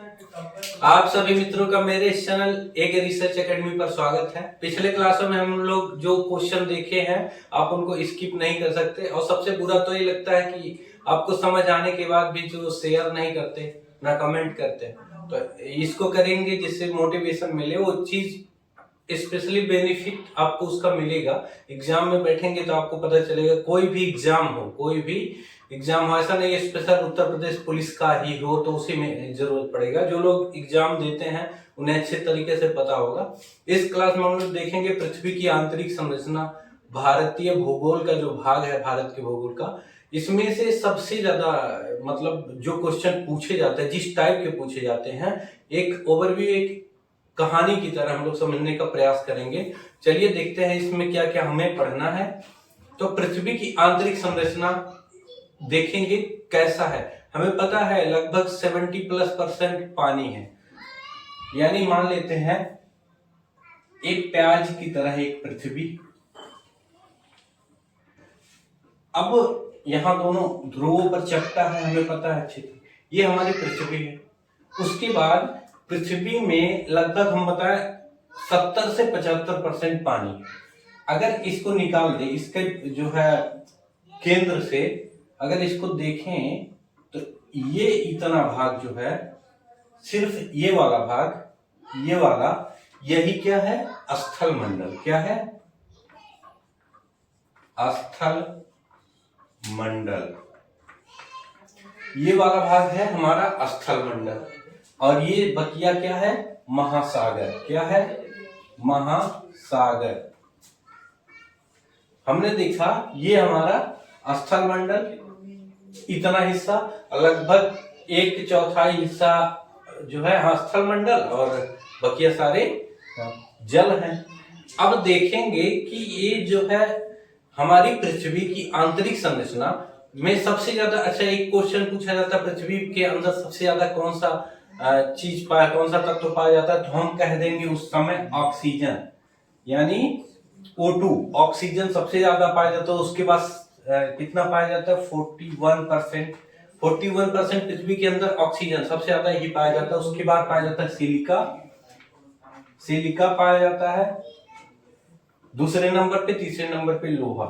आप सभी मित्रों का मेरे इस चैनल एक रिसर्च एकेडमी पर स्वागत है। पिछले क्लासों में हम लोग जो क्वेश्चन देखे हैं आप उनको स्किप नहीं कर सकते, और सबसे बुरा तो ये लगता है कि आपको समझ आने के बाद भी जो शेयर नहीं करते ना कमेंट करते। तो इसको करेंगे जिससे मोटिवेशन मिले, वो चीज स्पेशली बेनिफिट आपको उसका मिलेगा। एग्जाम में बैठेंगे तो आपको पता चलेगा, कोई भी एग्जाम हो ऐसा नहीं स्पेशल उत्तर प्रदेश पुलिस का ही हो तो उसी में जरूरत पड़ेगा। जो लोग एग्जाम देते हैं उन्हें अच्छे तरीके से पता होगा। इस क्लास में हम लोग देखेंगे पृथ्वी की आंतरिक संरचना, भारतीय भूगोल का जो भाग है भारत के भूगोल का, इसमें से सबसे ज्यादा मतलब जो क्वेश्चन पूछे जाते हैं, जिस टाइप के पूछे जाते हैं, एक ओवरव्यू, एक कहानी की तरह हम लोग समझने का प्रयास करेंगे। चलिए देखते हैं इसमें क्या क्या हमें पढ़ना है। तो पृथ्वी की आंतरिक संरचना देखेंगे कैसा है। हमें पता है लगभग 70+ % पानी है, यानी मान लेते हैं एक प्याज की तरह एक पृथ्वी। अब यहां दोनों ध्रुवों पर चपटा है, हमें पता है अच्छे से, ये हमारी पृथ्वी है। उसके बाद पृथ्वी में लगभग हम बताएं 70 से 75% पानी। अगर इसको निकाल दे, इसके जो है केंद्र से अगर इसको देखें तो ये इतना भाग जो है, सिर्फ ये वाला भाग, ये वाला, यही क्या है, स्थल मंडल। क्या है? स्थल मंडल। ये वाला भाग है हमारा स्थल मंडल, और ये बकिया क्या है, महासागर। क्या है? महासागर। हमने देखा ये हमारा स्थल मंडल, इतना हिस्सा, लगभग 1/4 हिस्सा जो है स्थल मंडल, और बकिया सारे जल हैं। अब देखेंगे कि ये जो है हमारी पृथ्वी की आंतरिक संरचना में सबसे ज्यादा, अच्छा एक क्वेश्चन पूछा जाता है पृथ्वी के अंदर सबसे ज्यादा कौन सा कौन सा तत्व पाया जाता है, तो हम कह देंगे उस समय ऑक्सीजन, यानी O2। ऑक्सीजन सबसे ज्यादा पाया जाता है। उसके बाद कितना पाया जाता है, 41%। 41% पृथ्वी के अंदर ऑक्सीजन सबसे ज्यादा ही पाया जाता है। उसके बाद पाया जाता है सिलिका पाया जाता है दूसरे नंबर पे। तीसरे नंबर पे लोहा।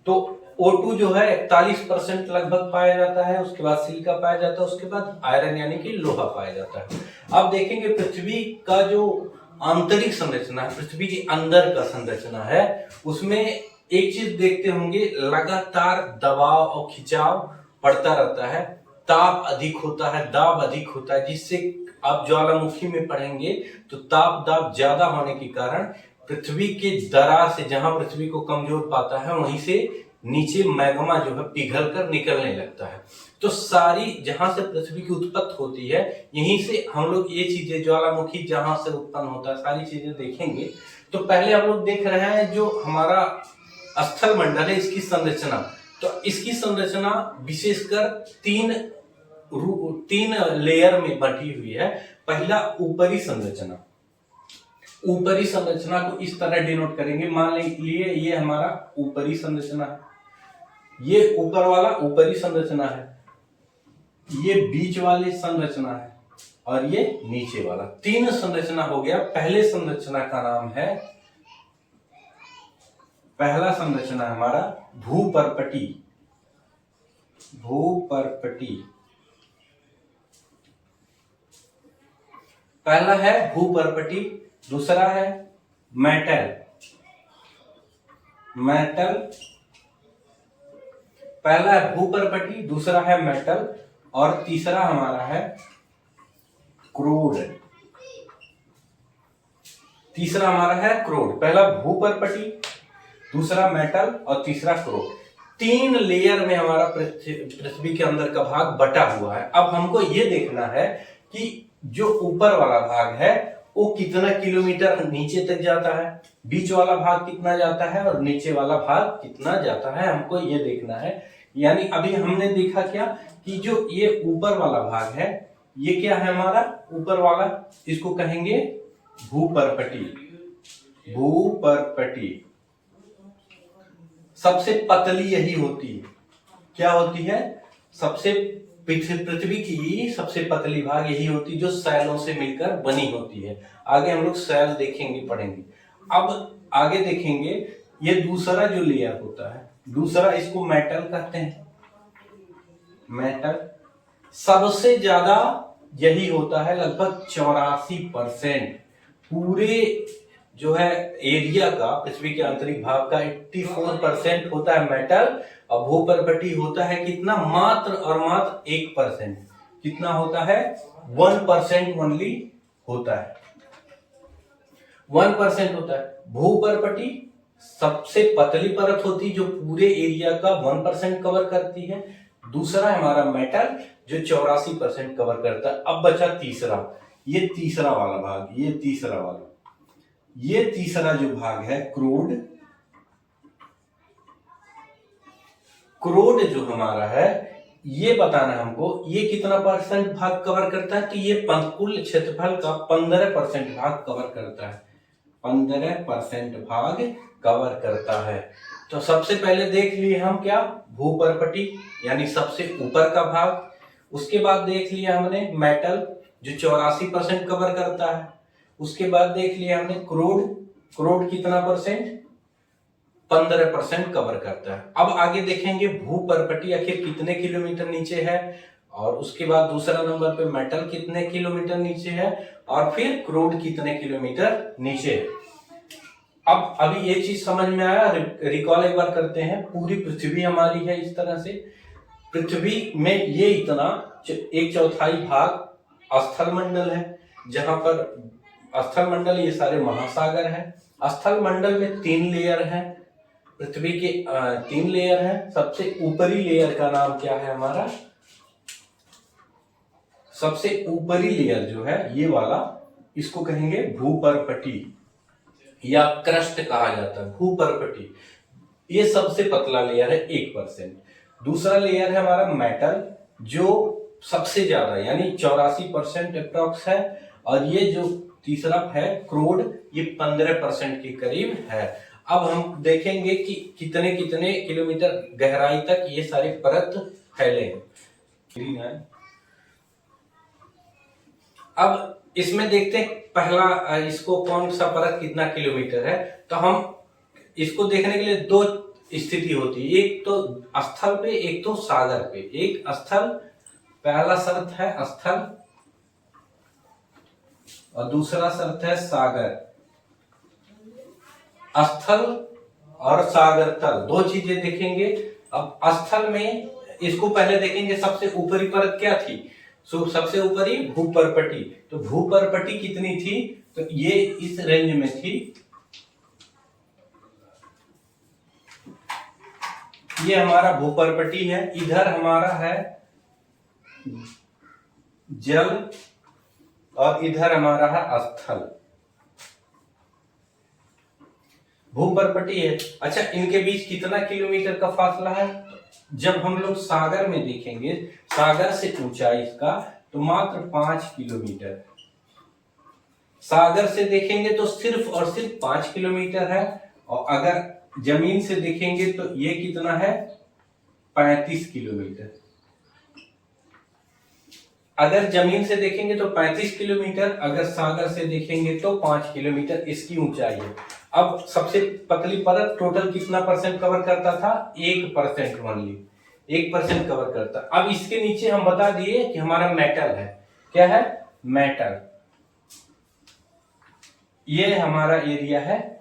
तो O2 जो है 41% लगभग पाया जाता है। उसके बाद सिलिका पाया जाता है। उसके बाद आयरन यानी कि लोहा पाया जाता है। अब देखेंगे पृथ्वी का जो आंतरिक संरचना है, पृथ्वी के अंदर का संरचना है, उसमें एक चीज देखते होंगे, लगातार दबाव और खिंचाव पड़ता रहता है। ताप अधिक होता है, दाब अधिक होता है, जिससे आप ज्वालामुखी में पढ़ेंगे तो ताप दाब ज्यादा होने के कारण पृथ्वी के दरार से, जहां पृथ्वी को कमजोर पाता है, वहीं से नीचे मैग्मा जो है पिघल कर निकलने लगता है। तो सारी जहां से पृथ्वी की उत्पत्ति होती है, यहीं से हम लोग ये चीजें, ज्वालामुखी जहां से उत्पन्न होता है, सारी चीजें देखेंगे। तो पहले हम लोग देख रहे हैं जो हमारा स्थल मंडल है, इसकी संरचना। तो इसकी संरचना विशेषकर तीन लेयर में बटी हुई है। पहला ऊपरी संरचना। ऊपरी संरचना को इस तरह डिनोट करेंगे, मान लीजिए ये हमारा ऊपरी संरचना है, ये ऊपर वाला ऊपरी संरचना है, ये बीच वाली संरचना है, और ये नीचे वाला। तीन संरचना हो गया। पहले संरचना का नाम है, पहला संरचना हमारा भूपर्पटी। पहला है भूपर्पटी, दूसरा है मेटल। पहला है भूपर्पटी, दूसरा है मेटल, और तीसरा हमारा है क्रूड। पहला भूपर्पटी, दूसरा मेटल, और तीसरा क्रूड। 3 लेयर में हमारा पृथ्वी के अंदर का भाग बटा हुआ है। अब हमको ये देखना है कि जो ऊपर वाला भाग है वो कितना किलोमीटर नीचे तक जाता है, बीच वाला भाग कितना जाता है, और नीचे वाला भाग कितना जाता है, हमको ये देखना है। यानी अभी हमने देखा क्या कि जो ये ऊपर वाला भाग है, ये क्या है हमारा ऊपर वाला, इसको कहेंगे भूपर्पटी। सबसे पतली यही होती है। क्या होती है? सबसे पृथ्वी की सबसे पतली भाग यही होती है जो सैलों से मिलकर बनी होती है। आगे हम लोग सैल देखेंगे, पढ़ेंगे। अब आगे देखेंगे, ये दूसरा जो लेयर होता है, दूसरा इसको मेटल कहते हैं। मेटल सबसे ज्यादा यही होता है, लगभग 84% पूरे जो है एरिया का, पृथ्वी के आंतरिक भाग का 84% होता है मेटल। और भूपर्पटी होता है कितना, मात्र और मात्र 1%। कितना होता है, 1% ओनली होता है, 1% होता है। भूपर्पटी सबसे पतली परत होती जो पूरे एरिया का 1% कवर करती है। दूसरा हमारा मेटल जो 84% कवर करता है। अब बचा तीसरा, ये तीसरा वाला भाग, ये तीसरा जो भाग है क्रोड। क्रोड जो हमारा है, ये बताना हमको ये कितना % भाग कवर करता है। तो ये कुल क्षेत्रफल का 15% भाग कवर करता है, 15% भाग कवर करता है। तो सबसे पहले देख लिए हम क्या, भूपर्पटी यानी सबसे ऊपर का भाग। उसके बाद देख लिया हमने मेटल जो 84% कवर करता है। उसके बाद देख लिया हमने क्रोड कितना %, 15% कवर करता है। अब आगे देखेंगे भूपर्पटी आखिर कितने किलोमीटर नीचे है, और उसके बाद दूसरा नंबर पे मेटल कितने किलोमीटर नीचे है, और फिर क्रोड कितने किलोमीटर नीचे है। अब अभी ये चीज समझ में आया, रिकॉल एक बार करते हैं। पूरी पृथ्वी हमारी है इस तरह से। पृथ्वी में ये इतना 1/4 भाग स्थल मंडल है, जहां पर स्थल मंडल ये सारे महासागर हैं। स्थल मंडल में 3 लेयर हैं, पृथ्वी के 3 लेयर हैं। सबसे ऊपरी लेयर का नाम क्या है हमारा, सबसे ऊपरी लेयर जो है ये वाला, इसको कहेंगे भूपर्पटी या क्रस्ट कहा जाता है, भूपर्पटी। ये सबसे पतला लेयर है, 1%। दूसरा लेयर है हमारा मेटल जो सबसे ज्यादा यानी 84% अप्रॉक्स है। और ये जो तीसरा है क्रोड, ये 15% के करीब है। अब हम देखेंगे कि कितने कितने किलोमीटर गहराई तक ये सारी परत फैले हैं। अब इसमें देखते हैं पहला, इसको कौन सा परत कितना किलोमीटर है। तो हम इसको देखने के लिए 2 स्थिति होती है, एक तो स्थल पे, एक तो सागर पे। एक स्थल, पहला शर्त है स्थल और दूसरा शर्त है सागर। स्थल और सागर तल, 2 चीजें देखेंगे। अब स्थल में इसको पहले देखेंगे, सबसे ऊपरी परत क्या थी, सबसे ऊपरी भूपर्पटी। तो भूपर्पटी कितनी थी, तो ये इस रेंज में थी। ये हमारा भूपर्पटी है। इधर हमारा है जल और इधर हमारा है स्थल। भूपर्पटी है। अच्छा, इनके बीच कितना किलोमीटर का फासला है, जब हम लोग सागर में देखेंगे, सागर से ऊंचाई इसका तो मात्र 5 किलोमीटर। सागर से देखेंगे तो सिर्फ और सिर्फ 5 किलोमीटर है। और अगर जमीन से देखेंगे तो ये कितना है, 35 किलोमीटर। अगर जमीन से देखेंगे तो 35 किलोमीटर, अगर सागर से देखेंगे तो 5 किलोमीटर इसकी ऊंचाई है। अब सबसे पतली परत टोटल कितना % कवर करता था, 1% ओनली, 1% कवर करता। अब इसके नीचे हम बता दिए कि हमारा मेटल है। क्या है, मेटल। ये हमारा एरिया है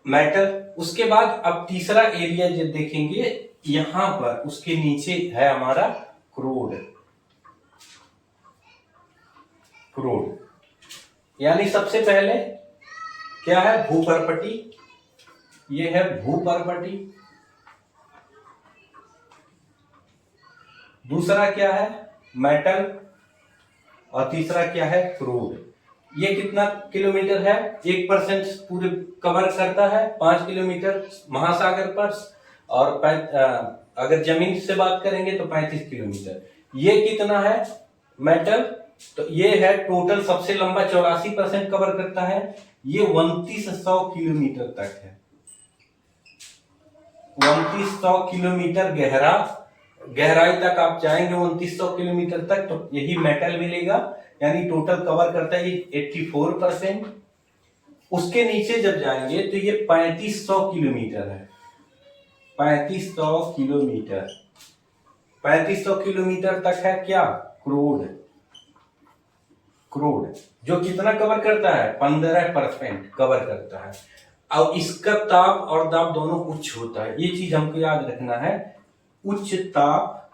मेटल। उसके बाद अब तीसरा एरिया जो देखेंगे, यहां पर उसके नीचे है हमारा क्रोड। यानी सबसे पहले क्या है, भूपर्पटी। ये है भूपर्पटी। दूसरा क्या है, मेटल। और तीसरा क्या है, क्रोड। ये कितना किलोमीटर है, 1% पूरे कवर करता है, 5 किलोमीटर महासागर पर। और अगर जमीन से बात करेंगे तो 35 किलोमीटर। ये कितना है मेटल, तो ये है टोटल सबसे लंबा, 84% कवर करता है। ये 2900 किलोमीटर तक है। 2900 किलोमीटर गहराई तक आप जाएंगे 2900 किलोमीटर तक तो यही मेटल मिलेगा, यानी टोटल कवर करता है ये 84%। उसके नीचे जब जाएंगे तो ये 3500 किलोमीटर है, 3500 किलोमीटर, 3500 किलोमीटर तक है क्या, क्रोड, जो कितना कवर करता है, 15% कवर करता है। अब इसका ताप और दाब दोनों उच्च होता है, ये चीज हमको याद रखना है। उच्च ताप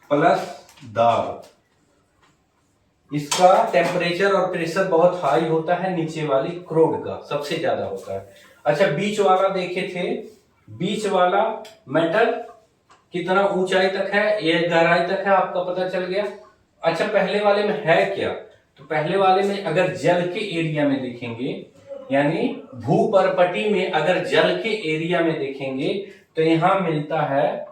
प्लस दाब, इसका टेम्परेचर और प्रेशर बहुत हाई होता है, नीचे वाली क्रोड का सबसे ज्यादा होता है। अच्छा, बीच वाला देखे थे, बीच वाला मेटल कितना ऊंचाई तक है, ये गहराई तक है, आपका पता चल गया। अच्छा, पहले वाले में है क्या, तो पहले वाले में अगर जल के एरिया में देखेंगे, यानी भूपर्पटी में अगर जल के एरिया में देखेंगे तो यहां मिलता है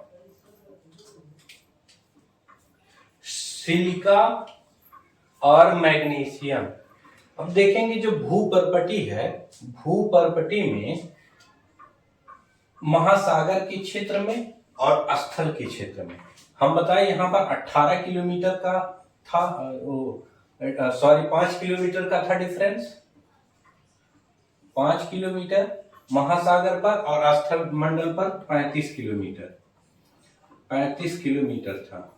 सिलिका और मैग्नीशियम। अब देखेंगे जो भूपर्पटी है, भूपर्पटी में महासागर के क्षेत्र में और स्थल के क्षेत्र में, हम बताएं यहां पर 18 किलोमीटर का था, 5 किलोमीटर का था डिफरेंस, 5 किलोमीटर महासागर पर और स्थल मंडल पर 35 किलोमीटर, 35 किलोमीटर था।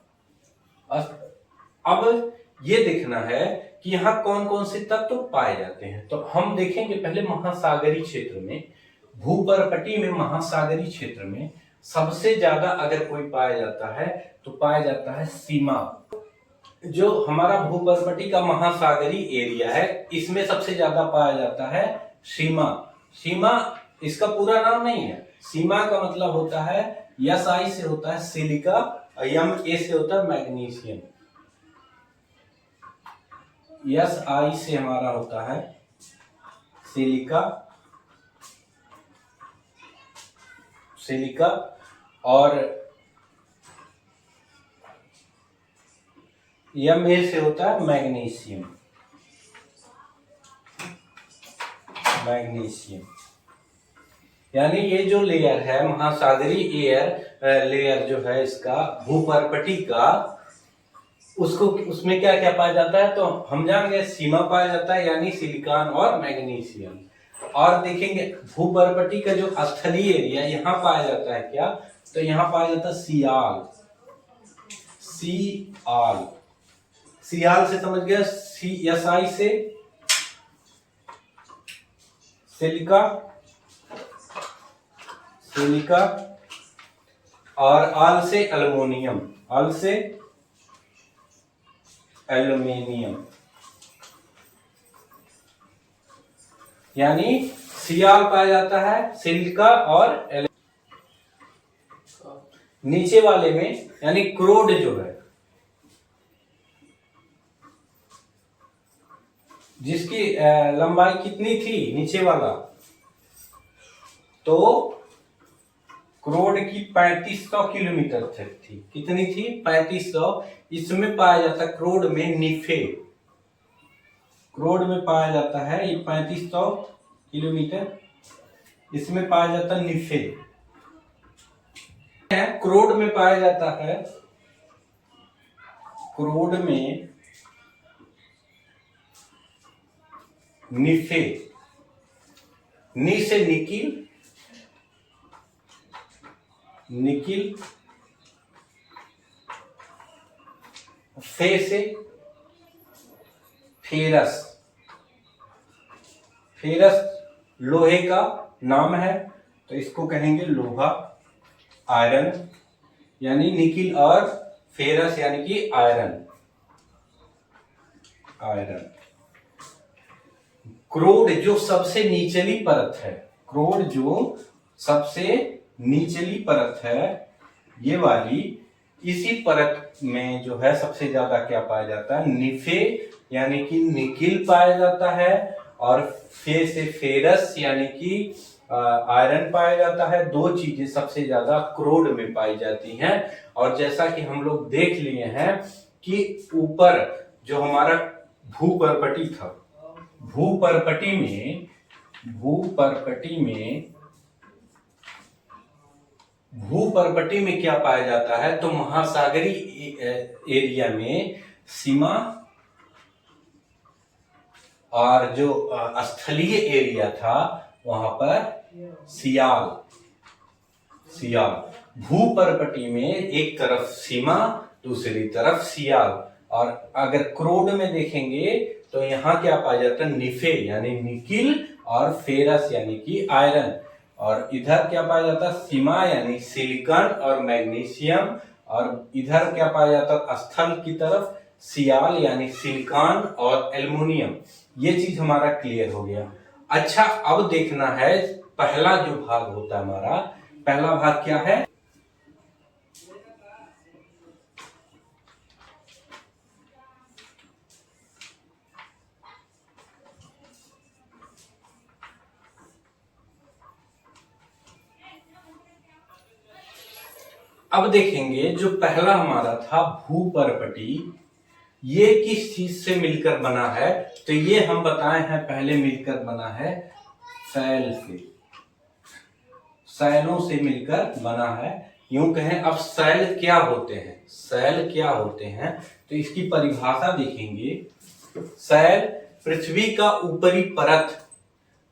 अब ये देखना है कि यहाँ कौन कौन से तत्व पाए जाते हैं, तो हम देखेंगे पहले महासागरी क्षेत्र में, भूपर्पटी में महासागरी क्षेत्र में सबसे ज्यादा अगर कोई पाया जाता है तो पाया जाता है सीमा। जो हमारा भूपर्पटी का महासागरी एरिया है इसमें सबसे ज्यादा पाया जाता है सीमा। सीमा इसका पूरा नाम नहीं है, सीमा का मतलब होता है SI से होता है सिलिका, MA से होता है मैग्नीशियम, SI से हमारा होता है सिलिका और MA से होता है मैग्नीशियम। यानी ये जो लेयर है महासागरी लेयर जो है इसका भूपर्पटी का, उसको उसमें क्या क्या पाया जाता है, तो हम जान गए सीमा पाया जाता है यानी सिलिकॉन और मैग्नीशियम। और देखेंगे भूपर्पटी का जो स्थलीय एरिया यहाँ पाया जाता है क्या, तो यहाँ पाया जाता है सियाल से समझ गया, SI से सिलिका और आल से एल्यूमिनियम, यानी सियाल पाया जाता है, सिलिका और नीचे वाले में यानी क्रोड जो है, जिसकी लंबाई कितनी थी नीचे वाला, तो क्रोड की 3500 किलोमीटर तक थी। कितनी थी, 3500। इसमें पाया जाता है क्रोड में में पाया जाता है ये 3500 किलोमीटर, इसमें पाया जाता है निफे। क्रोड में पाया जाता है, क्रोड में निफे, नी से निकिल, फे से फेरस लोहे का नाम है तो इसको कहेंगे लोहा, आयरन, यानी निकिल और फेरस यानी कि आयरन। क्रोड जो सबसे निचली परत है, ये वाली, इसी परत में जो है सबसे ज्यादा क्या पाया जाता है, निफे यानी कि निकिल पाया जाता है, और फे से फेरस यानी कि आयरन पाया जाता है। दो चीजें सबसे ज्यादा क्रोड में पाई जाती हैं। और जैसा कि हम लोग देख लिए हैं कि ऊपर जो हमारा भूपर्पटी था, भूपर्पटी में भूपर्पटी में क्या पाया जाता है, तो महासागरीय एरिया में सीमा और जो स्थलीय एरिया था वहां पर सियाल। भूपर्पटी में एक तरफ सीमा, दूसरी तरफ सियाल। और अगर क्रोड में देखेंगे तो यहाँ क्या पाया जाता है, निफे यानी निकिल और फेरस यानी कि आयरन। और इधर क्या पाया जाता है, सीमा यानी सिलिकॉन और मैग्नीशियम। और इधर क्या पाया जाता है, स्थल की तरफ सियाल यानी सिलिकॉन और एल्युमिनियम। ये चीज हमारा क्लियर हो गया। अच्छा, अब देखना है पहला जो भाग होता है हमारा, पहला भाग क्या है, अब देखेंगे जो पहला हमारा था भूपर्पटी, ये किस चीज से मिलकर बना है, तो ये हम बताए हैं पहले मिलकर बना है सैल से, सैलों से मिलकर बना है। यूं कहें, अब सैल क्या होते हैं, सैल क्या होते हैं, तो इसकी परिभाषा देखेंगे। सैल पृथ्वी का ऊपरी परत,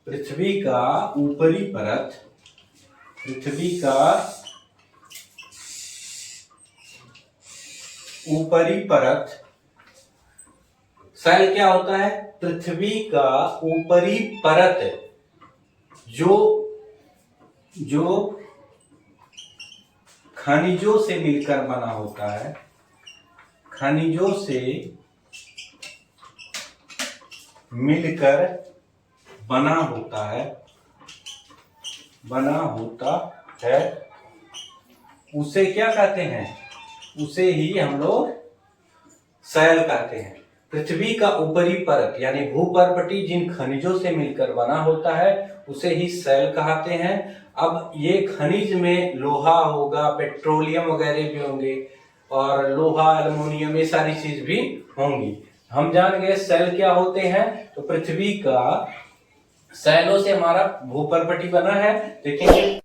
पृथ्वी का ऊपरी परत, पृथ्वी का ऊपरी परत। सैल क्या होता है, पृथ्वी का ऊपरी परत जो खनिजों से मिलकर बना होता है, खनिजों से मिलकर बना होता है, उसे क्या कहते हैं, उसे ही हम लोग सैल कहते हैं। पृथ्वी का ऊपरी परत यानी भूपर्पटी जिन खनिजों से मिलकर बना होता है उसे ही सैल कहते हैं। अब ये खनिज में लोहा होगा, पेट्रोलियम वगैरह भी होंगे, और लोहा, एल्युमिनियम, ये सारी चीज भी होंगी। हम जान गए सैल क्या होते हैं, तो पृथ्वी का सैलों से हमारा भूपर्पटी बना है। देखेंगे